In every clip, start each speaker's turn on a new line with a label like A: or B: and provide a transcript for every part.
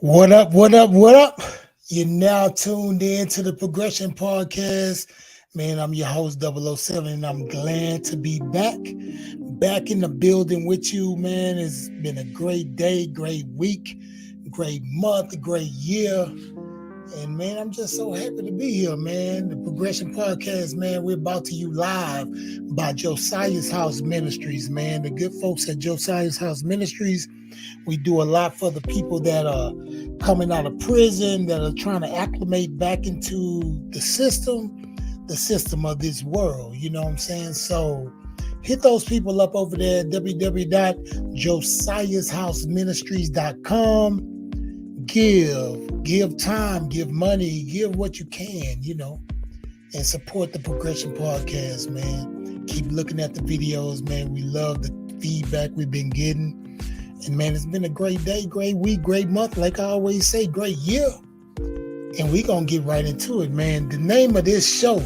A: What up? What up? What up? You're now tuned in to the Progression Podcast. Man, I'm your host, 007, and I'm glad to be back in the building with you, man. It's been a great day, great week, great month, great year. And man, I'm just so happy to be here, man. The Progression Podcast, man, we're about to you live by Josiah's House Ministries, man. The good folks at Josiah's House Ministries, we do a lot for the people that are coming out of prison, that are trying to acclimate back into the system of this world. You know what I'm saying? So hit those people up over there at www.josiahshouseministries.com. Give time, give money, give what you can, and support the Progression Podcast, man. Keep looking at the videos, man. We love the feedback we've been getting. And man, it's been a great day, great week, great month. Like I always say, great year. And we gonna get right into it, man. The name of this show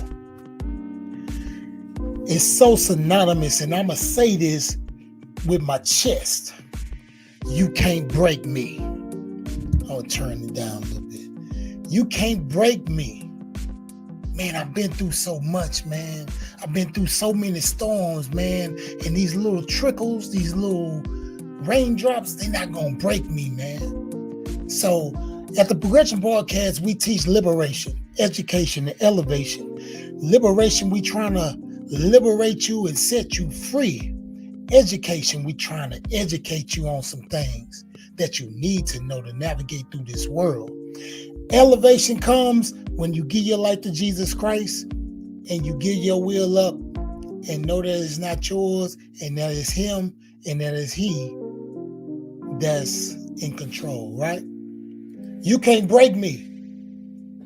A: is so synonymous, and I'ma say this with my chest. You can't break me. I'll turn it down a little bit. You can't break me. Man, I've been through so much, man. I've been through so many storms, man. And these little trickles, these little raindrops, they're not gonna break me, man. So at the Progression Podcast, we teach liberation, education, and elevation. Liberation, we trying to liberate you and set you free. Education, we trying to educate you on some things that you need to know to navigate through this world. Elevation comes when you give your life to Jesus Christ and you give your will up and know that it's not yours and that it's Him and that it's He that's in control, right? You can't break me.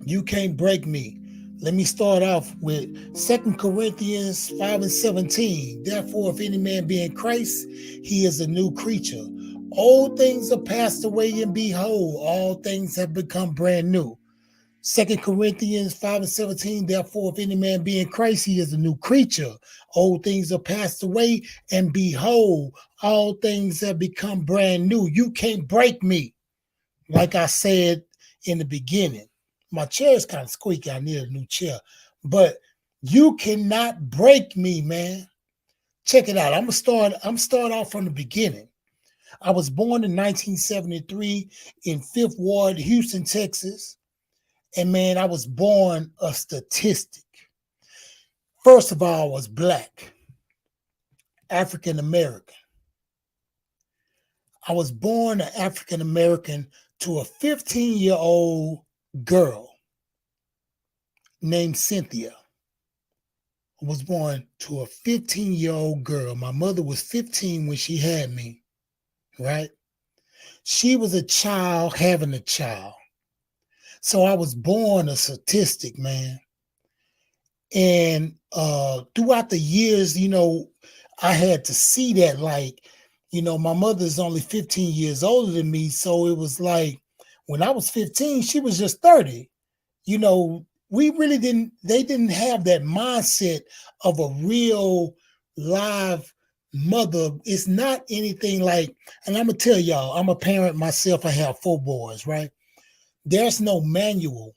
A: You can't break me. Let me start off with 2 Corinthians 5:17. Therefore, if any man be in Christ, he is a new creature. Old things are passed away, and behold, all things have become brand new. 2 Corinthians 5:17. Therefore, if any man be in Christ, he is a new creature. Old things are passed away, and behold, all things have become brand new. You can't break me. Like I said in the beginning, my chair is kind of squeaky. I need a new chair. But you cannot break me, man. Check it out. I'm start off from the beginning. I was born in 1973 in Fifth Ward, Houston, Texas. And man, I was born a statistic. First of all, I was black, African American. I was born an African American to a 15-year-old girl named Cynthia. I was born to a 15-year-old girl. My mother was 15 when she had me, right? She was a child having a child. So I was born a statistic, man. And throughout the years, I had to see that, like, my mother's only 15 years older than me. So it was like when I was 15, she was just 30. We really they didn't have that mindset of a real live mother. It's not anything like, and I'm going to tell y'all, I'm a parent myself. I have 4 boys, right? There's no manual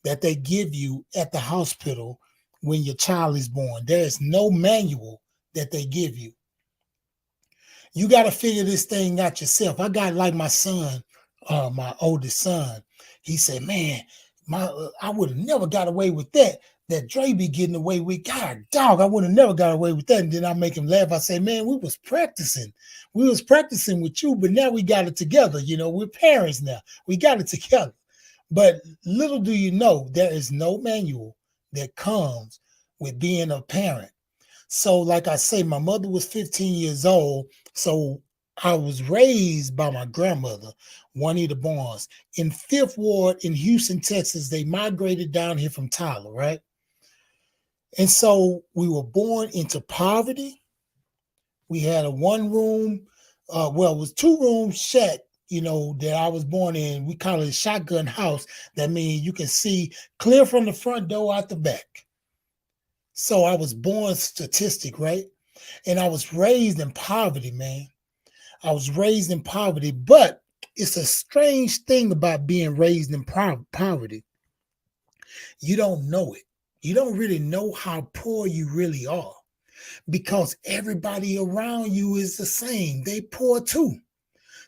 A: that they give you at the hospital when your child is born. There is no manual that they give you. You got to figure this thing out yourself. I got like my son, my oldest son. He said, man, I would have never got away with that. That Dre be getting away with. God, dog, I would have never got away with that. And then I make him laugh. I say, man, we was practicing. We was practicing with you, but now we got it together. We're parents now. We got it together. But little do you know, there is no manual that comes with being a parent. So like I say, my mother was 15 years old. So I was raised by my grandmother, Juanita Barnes, in Fifth Ward in Houston, Texas. They migrated down here from Tyler, right? And so we were born into poverty. We had a 1-room, it was 2-room shack, that I was born in. We call it a shotgun house. That means you can see clear from the front door out the back. So I was born statistic, right? And I was raised in poverty, man. I was raised in poverty, but it's a strange thing about being raised in poverty. You don't know it. You don't really know how poor you really are because everybody around you is the same. They poor too.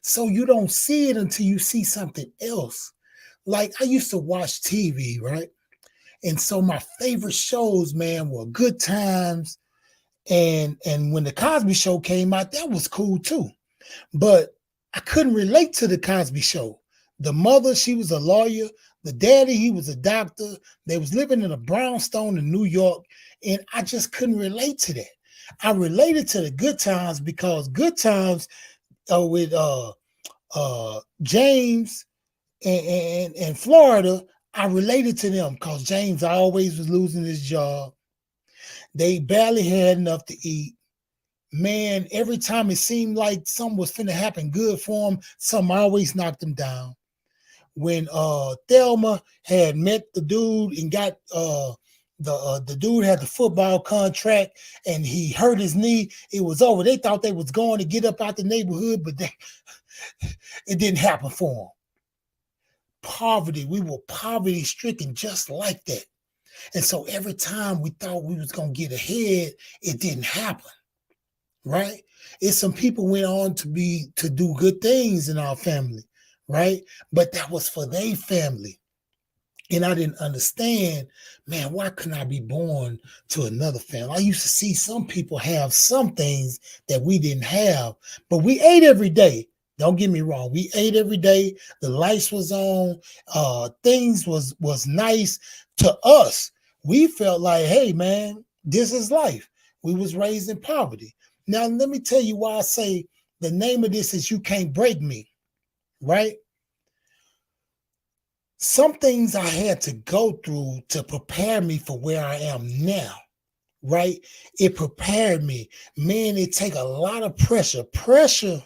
A: So you don't see it until you see something else. Like I used to watch TV, right? And so my favorite shows, man, were Good Times. And when the Cosby Show came out, that was cool too. But I couldn't relate to the Cosby Show. The mother, she was a lawyer. The daddy, he was a doctor. They was living in a brownstone in New York, and I just couldn't relate to that. I related to the Good Times because Good Times with James and Florida, I related to them because James always was losing his job. They barely had enough to eat. Man, every time it seemed like something was finna happen good for him, something always knocked him down. When Thelma had met the dude and got the dude had the football contract and he hurt his knee, it was over. They thought they was going to get up out the neighborhood, but it didn't happen for them. Poverty, we were poverty stricken just like that. And so every time we thought we was going to get ahead, it didn't happen. Right? It's some people went on to do good things in our family, right? But that was for their family. And I didn't understand, man, why couldn't I be born to another family? I used to see some people have some things that we didn't have, but we ate every day. Don't get me wrong. We ate every day. The lights was on. Things was nice to us. We felt like, hey, man, this is life. We was raised in poverty. Now, let me tell you why I say the name of this is You Can't Break Me, right? Some things I had to go through to prepare me for where I am now, right? It prepared me. Man, it take a lot of pressure. Pressure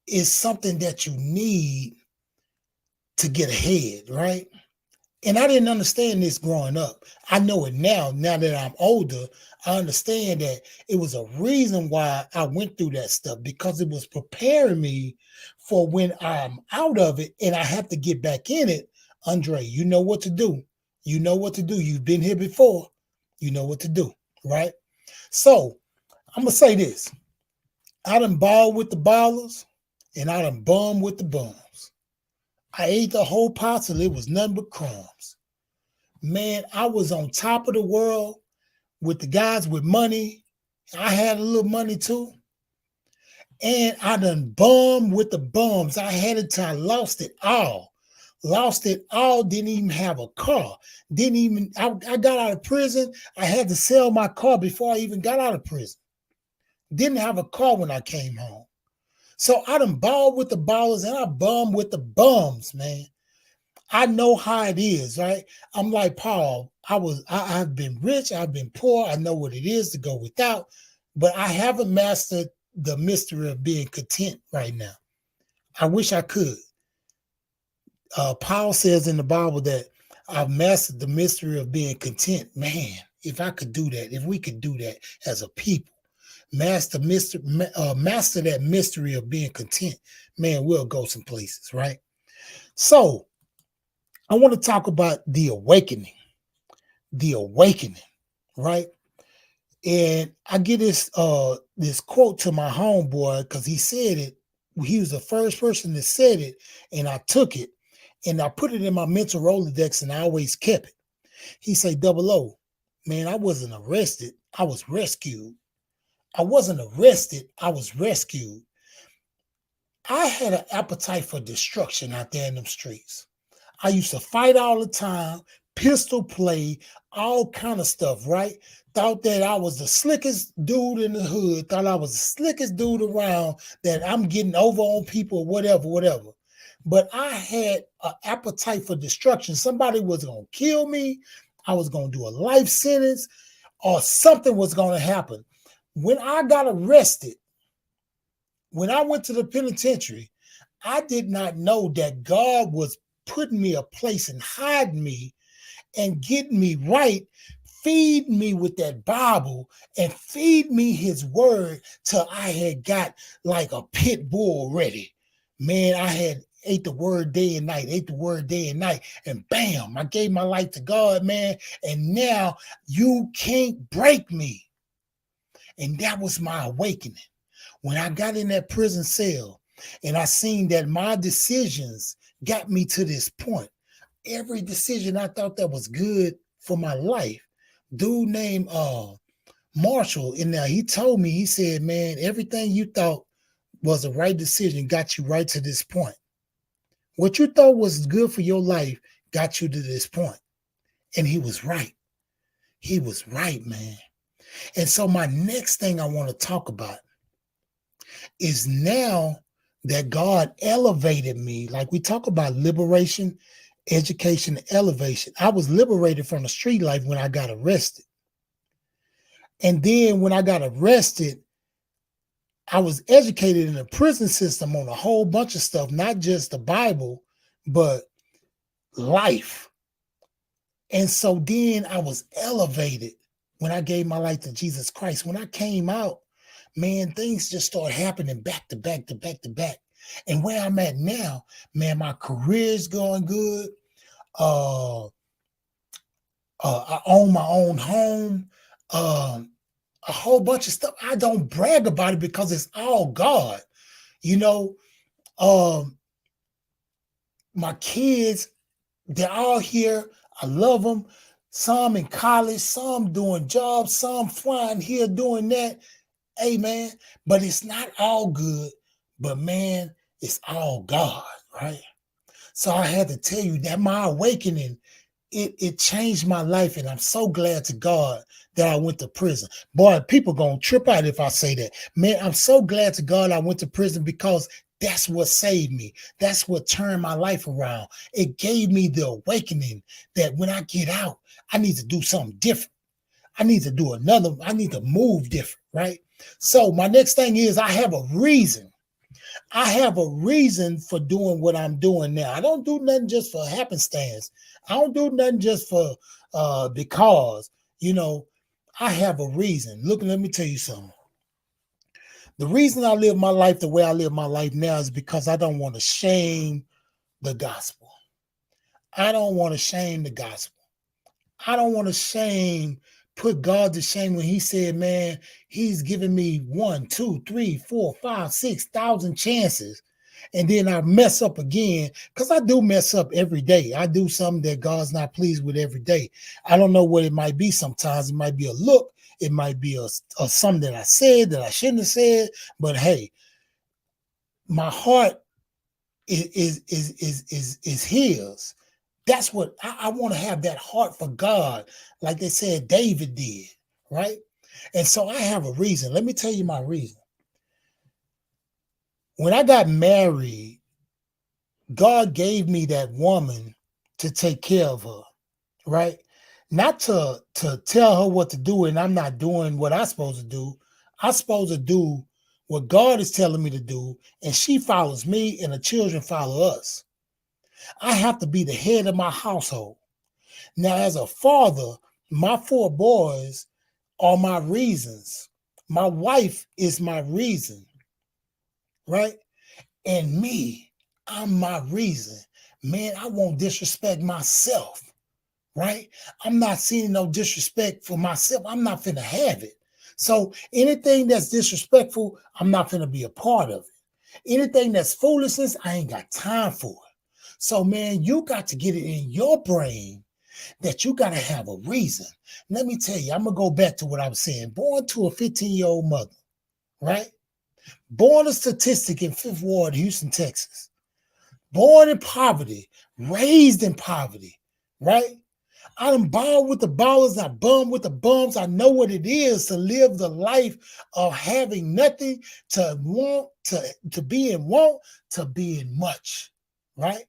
A: is something that you need to get ahead, right? And I didn't understand this growing up. I know it now that I'm older. I understand that it was a reason why I went through that stuff because it was preparing me for when I'm out of it and I have to get back in it. Andre, you know what to do. You know what to do. You've been here before. You know what to do, right? So I'm going to say this. I done balled with the ballers and I done bummed with the bums. I ate the whole pot till it was nothing but crumbs. Man, I was on top of the world with the guys with money. I had a little money too. And I done bummed with the bums. I had it till I lost it all. Lost it all, didn't even have a car. I got out of prison. I had to sell my car before I even got out of prison. Didn't have a car when I came home. So I done balled with the ballers and I bummed with the bums, man. I know how it is, right? I'm like Paul. I've been rich, I've been poor. I know what it is to go without, but I haven't mastered the mystery of being content right now. I wish I could. Paul says in the Bible that I've mastered the mystery of being content. Man, if I could do that, if we could do that as a people, master that mystery of being content, man, we'll go some places, right? So I want to talk about the awakening, right? And I get this quote to my homeboy because he said it. He was the first person that said it, and I took it and I put it in my mental Rolodex, and I always kept it. He said, "Double O, man, I wasn't arrested. I was rescued. I wasn't arrested. I was rescued. I had an appetite for destruction out there in them streets. I used to fight all the time, pistol play, all kind of stuff, right? Thought that I was the slickest dude in the hood, thought I was the slickest dude around, that I'm getting over on people, whatever. But I had an appetite for destruction. Somebody was going to kill me. I was going to do a life sentence or something was going to happen. When I got arrested, when I went to the penitentiary, I did not know that God was putting me a place and hiding me and getting me right feed me with that Bible and feed me his word till I had got like a pit bull ready. Man, I had ate the word day and night, ate the word day and night, and bam, I gave my life to God, man. And now you can't break me. And that was my awakening. When I got in that prison cell and I seen that my decisions got me to this point, every decision I thought that was good for my life, dude named Marshall in there, he told me, he said, man, everything you thought was the right decision got you right to this point. What you thought was good for your life got you to this point. And he was right. He was right, man. And so my next thing I want to talk about is now that God elevated me, like we talk about liberation, education, elevation. I was liberated from the street life when I got arrested. And then when I got arrested, I was educated in the prison system on a whole bunch of stuff, not just the Bible, but life. And so then I was elevated when I gave my life to Jesus Christ. When I came out, man, things just started happening back to back to back to back. And where I'm at now, man, my career's going good. I own my own home. A whole bunch of stuff. I don't brag about it because it's all God. You know, my kids, they're all here. I love them. Some in college, some doing jobs, some flying here doing that. Hey, man, but it's not all good. But, man, it's all God, right? So I had to tell you that my awakening, it changed my life, and I'm so glad to God that I went to prison. Boy, people gonna trip out if I say that. Man, I'm so glad to God I went to prison because that's what saved me. That's what turned my life around. It gave me the awakening that when I get out, I need to do something different. I need to move different, right? So my next thing is I have a reason. I have a reason for doing what I'm doing now. I don't do nothing just for happenstance. I don't do nothing just for because, I have a reason. Look, let me tell you something. The reason I live my life the way I live my life now is because I don't want to shame the gospel. I don't want to shame the gospel. I don't want to put God to shame when he said, man, he's given me 1, 2, 3, 4, 5, 6,000 chances. And then I mess up again because I do mess up every day. I do something that God's not pleased with every day. I don't know what it might be sometimes. It might be a look. It might be a something that I said that I shouldn't have said. But hey, my heart is his. That's what I want to have, that heart for God, like they said David did, right? And so I have a reason. Let me tell you my reason. When I got married, God gave me that woman to take care of her, right? Not to tell her what to do, and I'm not doing what I'm supposed to do. I'm supposed to do what God is telling me to do, and she follows me, and the children follow us. I have to be the head of my household. Now, as a father, my 4 boys are my reasons. My wife is my reason, right? And me, I'm my reason. Man, I won't disrespect myself, right? I'm not seeing no disrespect for myself. I'm not finna have it. So anything that's disrespectful, I'm not finna be a part of it. Anything that's foolishness, I ain't got time for it. So, man, you got to get it in your brain that you got to have a reason. Let me tell you, I'm going to go back to what I was saying. Born to a 15-year-old mother, right? Born a statistic in Fifth Ward, Houston, Texas. Born in poverty, raised in poverty, right? I done balled with the ballers, I bum with the bums. I know what it is to live the life of having nothing, to want, to be in want, to be in much, right?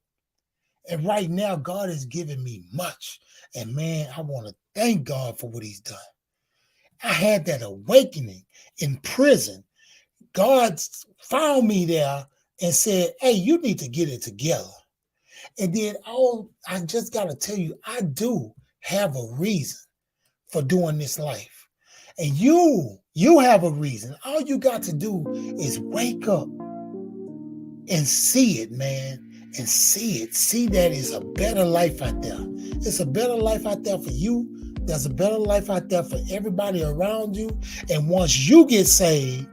A: And right now, God has given me much. And man, I want to thank God for what he's done. I had that awakening in prison. God found me there and said, hey, you need to get it together. And then I just got to tell you, I do have a reason for doing this life. And you have a reason. All you got to do is wake up and see it, man. And see it. See that it's a better life out there. It's a better life out there for you. There's a better life out there for everybody around you. And once you get saved,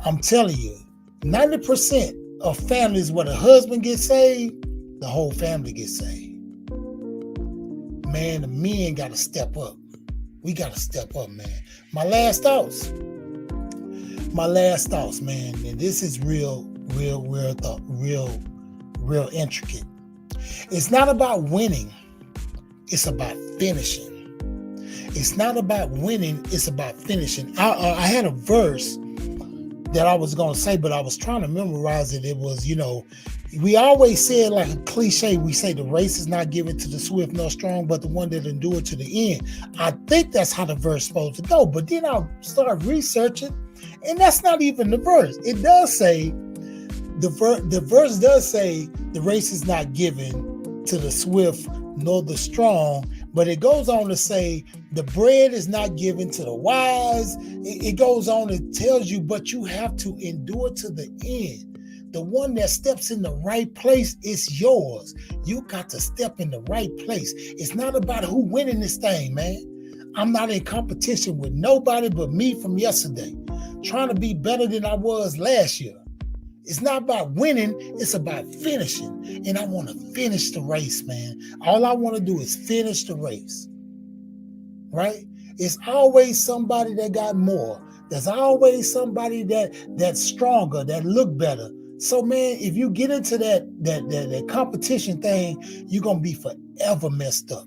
A: I'm telling you, 90% of families where the husband gets saved, the whole family gets saved. Man, the men got to step up. We got to step up, man. My last thoughts, man. And this is real intricate. It's not about winning. It's about finishing. It's not about winning. It's about finishing. I had a verse that I was going to say, but I was trying to memorize it. It was, we always said like a cliche. We say the race is not given to the swift nor strong, but the one that endure to the end. I think that's how the verse is supposed to go. But then I started researching, and that's not even the verse. It does say, the verse does say the race is not given to the swift nor the strong, but it goes on to say the bread is not given to the wise. It goes on and tells you, but you have to endure to the end. The one that steps in the right place is yours. You got to step in the right place. It's not about who winning this thing, man. I'm not in competition with nobody but me from yesterday, trying to be better than I was last year. It's not about winning, it's about finishing. And I want to finish the race, man. All I want to do is finish the race. Right? It's always somebody that got more. There's always somebody that's stronger, that look better. So, man, if you get into that competition thing, you're going to be forever messed up.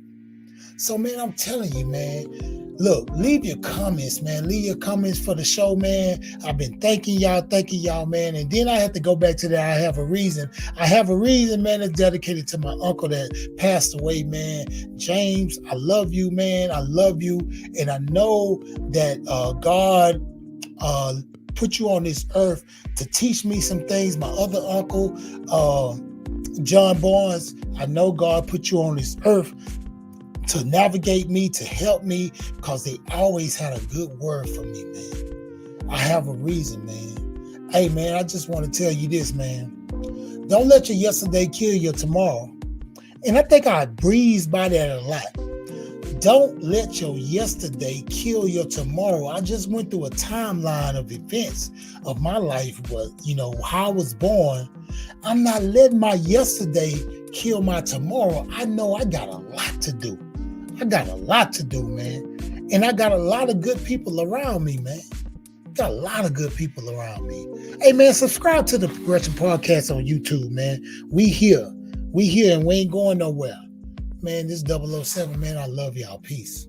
A: So, man, I'm telling you, man, look, leave your comments, man. Leave your comments for the show, man. I've been thanking y'all, man. And then I have to go back to that. I have a reason, man, that's dedicated to my uncle that passed away, man. James, I love you, man. I love you. And I know that God put you on this earth to teach me some things. My other uncle, John Barnes, I know God put you on this earth to navigate me, to help me, because they always had a good word for me, man. I have a reason, man. Hey, man, I just want to tell you this, man. Don't let your yesterday kill your tomorrow. And I think I breezed by that a lot. Don't let your yesterday kill your tomorrow. I just went through a timeline of events of my life, but how I was born. I'm not letting my yesterday kill my tomorrow. I know I got a lot to do. Man. And I got a lot of good people around me, man. Got a lot of good people around me. Hey, man, subscribe to the Progression Podcast on YouTube, man. We here and we ain't going nowhere. Man, this 007, man, I love y'all. Peace.